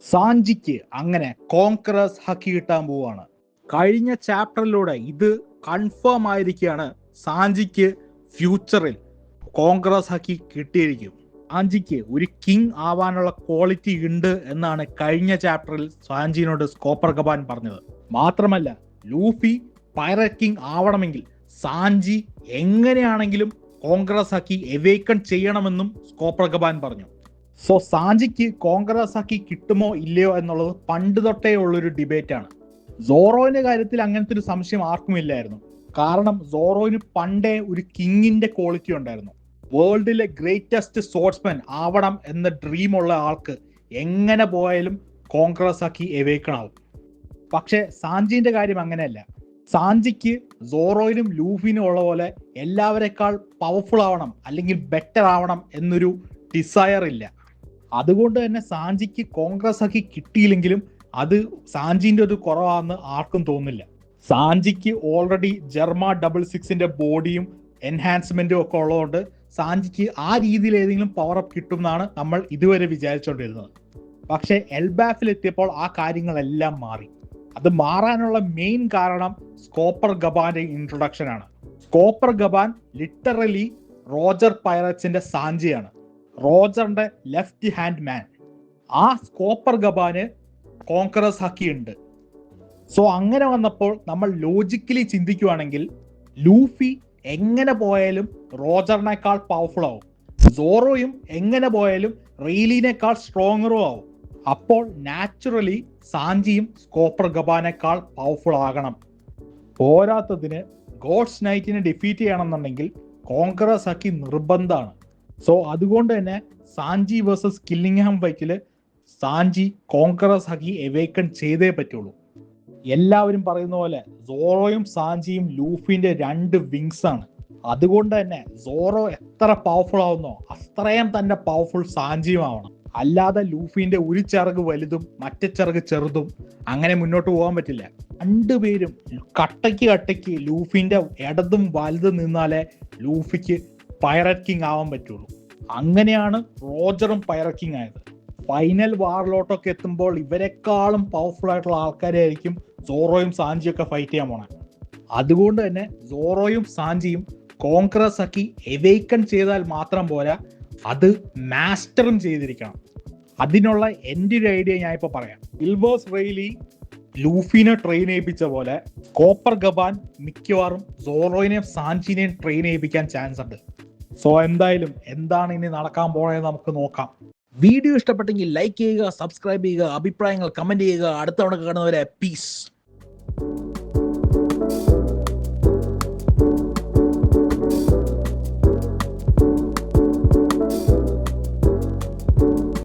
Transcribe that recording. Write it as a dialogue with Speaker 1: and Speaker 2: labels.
Speaker 1: സാഞ്ചിക്ക് അങ്ങനെ കോൺക്രസ് ഹക്കി കിട്ടാൻ പോവാണ്. കഴിഞ്ഞ ചാപ്റ്ററിലൂടെ ഇത് കൺഫേം ആയിരിക്കുകയാണ്. സാഞ്ചിക്ക് ഫ്യൂച്ചറിൽ കോൺഗ്രസ് ഹക്കി കിട്ടിയിരിക്കും. സാഞ്ചിക്ക് ഒരു കിങ് ആവാനുള്ള ക്വാളിറ്റി ഉണ്ട് എന്നാണ് കഴിഞ്ഞ ചാപ്റ്ററിൽ സാഞ്ചിനോട് സ്കോപ്പർ ഗബാൻ പറഞ്ഞത്. മാത്രമല്ല, ലൂഫി പൈററ്റ് കിങ് ആവണമെങ്കിൽ സാഞ്ചി എങ്ങനെയാണെങ്കിലും കോൺഗ്രസ് ഹക്കി എവേക്കൺ ചെയ്യണമെന്നും സ്കോപ്പർ ഗബാൻ പറഞ്ഞു. സോ സാഞ്ചിക്ക് കോൺഗ്രസ് ഹക്കി കിട്ടുമോ ഇല്ലയോ എന്നുള്ളത് പണ്ട് തൊട്ടേ ഉള്ളൊരു ഡിബേറ്റ് ആണ്. സോറോയുടെ കാര്യത്തിൽ അങ്ങനത്തെ ഒരു സംശയം ആർക്കും ഇല്ലായിരുന്നു. കാരണം സോറോയിന് പണ്ടേ ഒരു കിങ്ങിന്റെ ക്വാളിറ്റി ഉണ്ടായിരുന്നു. വേൾഡിലെ ഗ്രേറ്റസ്റ്റ് സ്പോർട്സ്മാൻ ആവണം എന്ന ഡ്രീം ഉള്ള ആൾക്ക് എങ്ങനെ പോയാലും കോൺഗ്രസ് ഹക്കി എവേക്കൺ ആവും. പക്ഷെ സാഞ്ചിന്റെ കാര്യം അങ്ങനെയല്ല. സാഞ്ചിക്ക് സോറോയിനും ലൂഫിനും ഉള്ള പോലെ എല്ലാവരെക്കാൾ പവർഫുൾ ആവണം അല്ലെങ്കിൽ ബെറ്റർ ആവണം എന്നൊരു ഡിസയർ ഇല്ല. അതുകൊണ്ട് തന്നെ സാഞ്ചിക്ക് കോൺഗ്രസ് ഹക്കി കിട്ടിയില്ലെങ്കിലും അത് സാഞ്ചിന്റെ ഒരു കുറവാണെന്ന് ആർക്കും തോന്നില്ല. സാഞ്ചിക്ക് ഓൾറെഡി ജർമ്മ 66ന്റെ ബോഡിയും എൻഹാൻസ്മെന്റും ഒക്കെ ഉള്ളതുകൊണ്ട് സാഞ്ചിക്ക് ആ രീതിയിൽ ഏതെങ്കിലും പവർ അപ്പ് കിട്ടും എന്നാണ് നമ്മൾ ഇതുവരെ വിചാരിച്ചുകൊണ്ടിരുന്നത്. പക്ഷെ എൽബാഫിൽ എത്തിയപ്പോൾ ആ കാര്യങ്ങളെല്ലാം മാറി. അത് മാറാനുള്ള മെയിൻ കാരണം സ്കോപ്പർ ഗബാന്റെ ഇൻട്രൊഡക്ഷൻ ആണ്. സ്കോപ്പർ ഗബാൻ ലിറ്ററലി റോജർ പൈററ്റ്സിന്റെ സാഞ്ചിയാണ്, റോജറിന്റെ ലെഫ്റ്റ് ഹാൻഡ് മാൻ. ആ സ്കോപ്പർ ഗബാന് കോൺഗ്രസ് ഹക്കി ഉണ്ട്. സോ അങ്ങനെ വന്നപ്പോൾ നമ്മൾ ലോജിക്കലി ചിന്തിക്കുവാണെങ്കിൽ ലൂഫി എങ്ങനെ പോയാലും റോജറിനേക്കാൾ പവർഫുൾ ആവും, സോറോയും എങ്ങനെ പോയാലും റെയിലിനേക്കാൾ സ്ട്രോങ്ങറും ആവും. അപ്പോൾ നാച്ചുറലി സാഞ്ചിയും സ്കോപ്പർ ഗബാനേക്കാൾ പവർഫുൾ ആകണം. പോരാത്തതിന് ഗോഡ്സ് നൈറ്റിനെ ഡിഫീറ്റ് ചെയ്യണമെന്നുണ്ടെങ്കിൽ കോൺഗ്രസ് ഹക്കി നിർബന്ധമാണ്. സോ അതുകൊണ്ട് തന്നെ സാഞ്ചി വേഴ്സസ് കില്ലിംഗ്ഹാം ഫൈറ്റില് സാഞ്ചി കോൺഗ്രസ് ഹക്കി എവേക്കൺ ചെയ്തേ പറ്റുള്ളൂ. എല്ലാവരും പറയുന്ന പോലെ സോറോയും സാഞ്ചിയും ലൂഫിന്റെ രണ്ട് വിങ്സ് ആണ്. അതുകൊണ്ട് തന്നെ സോറോ എത്ര പവർഫുൾ ആവുന്നോ അത്രയും തന്നെ പവർഫുൾ സാഞ്ചിയും ആവണം. അല്ലാതെ ലൂഫിന്റെ ഒരു ചിറക് വലുതും മറ്റേ ചിറക് ചെറുതും അങ്ങനെ മുന്നോട്ട് പോകാൻ പറ്റില്ല. രണ്ടുപേരും കട്ടയ്ക്ക് ലൂഫിന്റെ ഇടതും വലുതും നിന്നാലേ ലൂഫിക്ക് പൈററ്റ് കിങ് ആവാൻ പറ്റുള്ളൂ. അങ്ങനെയാണ് റോജറും പൈററ്റ് കിങ് ആയത്. ഫൈനൽ വാറിലോട്ടൊക്കെ എത്തുമ്പോൾ ഇവരെക്കാളും പവർഫുൾ ആയിട്ടുള്ള ആൾക്കാരെ ആയിരിക്കും സോറോയും സാഞ്ചിയും ഒക്കെ ഫൈറ്റ് ചെയ്യാൻ പോണേ. അതുകൊണ്ട് തന്നെ സോറോയും സാഞ്ചിയും കോൺഗ്രസ് ഹക്കി എവേക്കൺ ചെയ്താൽ മാത്രം പോരാ, അത് മാസ്റ്ററും ചെയ്തിരിക്കണം. അതിനുള്ള എൻ്റെ ഒരു ഐഡിയ ഞാൻ ഇപ്പോൾ പറയാം. സിൽവേഴ്സ് റെയിലി ലൂഫിനെ ട്രെയിൻ ചെയ്യിപ്പിച്ച പോലെ കോപ്പർ ഗബാൻ മിക്കവാറും സോറോയിനെയും സാഞ്ചിനെയും ട്രെയിൻ ചെയ്യിപ്പിക്കാൻ ചാൻസ് ഉണ്ട്. സോ എന്തായാലും എന്താണ് ഇനി നടക്കാൻ പോണെന്ന് നമുക്ക് നോക്കാം. വീഡിയോ ഇഷ്ടപ്പെട്ടെങ്കിൽ ലൈക്ക് ചെയ്യുക, സബ്സ്ക്രൈബ് ചെയ്യുക, അഭിപ്രായങ്ങൾ കമന്റ് ചെയ്യുക. അടുത്ത തവണ കാണുന്നവരെ പീസ്.